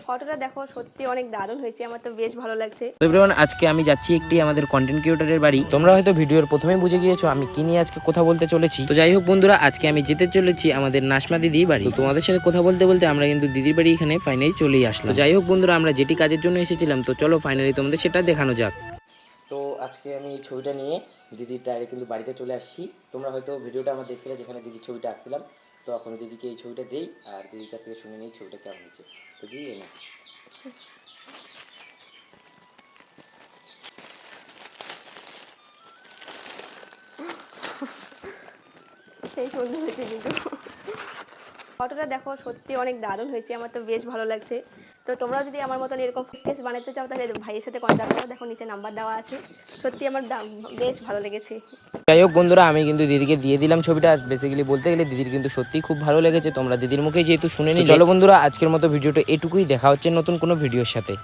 ফটোটা দেখো, সত্যি অনেক দারুণ হয়েছে, আমার তো বেশ ভালো লাগছে। তো এভরিওয়ান, আজকে আমি যাচ্ছি একটি আমাদের কন্টেন্ট ক্রিয়েটরের বাড়ি। তোমরা হয়তো ভিডিওর প্রথমেই বুঝে গিয়েছো আমি কি নিয়ে আজকে কথা বলতে চলেছি। তো যাই হোক বন্ধুরা, আজকে আমি যেতে চলেছি আমাদের নাশমা দিদির বাড়ি। তো তোমাদের সাথে কথা বলতে বলতে আমরা কিন্তু দিদির বাড়ি এখানে ফাইনালি চলেই আসলাম। তো যাই হোক বন্ধুরা, আমরা যেটি কাজের জন্য এসেছিলাম, তো চলো ফাইনালি তোমাদের সেটা দেখানো যাক। তো আজকে আমি এই ছবিটা নিয়ে দিদির ডাইরেক্ট কিন্তু বাড়িতে চলে আসছি। তোমরা হয়তো ভিডিওটা আমার দেখছিলে যেখানে দিদির ছবিটা আঁকছিলাম। তো এখন দিদিকে এই ছবিটা দেই আর দিদির কাছ থেকে শুনে নিই ছবিটা কেমন হয়েছে। তো দিদি না সেই সুন্দর হয়েছে কিন্তু ফটোটা দেখো, সত্যি অনেক দারুণ হয়েছে, আমার তো বেশ ভালো লাগছে। তো তোমরাও যদি আমার মতন এরকম স্কেচ বানাতে চাও তাহলে ভাইয়ের সাথে কন্ট্যাক্ট করো, দেখো নিচে নাম্বার দেওয়া আছে। সত্যি আমার বেশ ভালো লেগেছে। যাই হোক বন্ধুরা, আমি কিন্তু দিদিকে দিয়ে দিলাম ছবিটা। বেসিক্যালি বলতে গেলে দিদির কিন্তু সত্যিই খুব ভালো লেগেছে। তোমরা দিদির মুখে যেহেতু শুনে নিলে, চলো বন্ধুরা আজকের মতো ভিডিওটা এটুকুই। দেখা হচ্ছে নতুন কোনো ভিডিওর সাথে।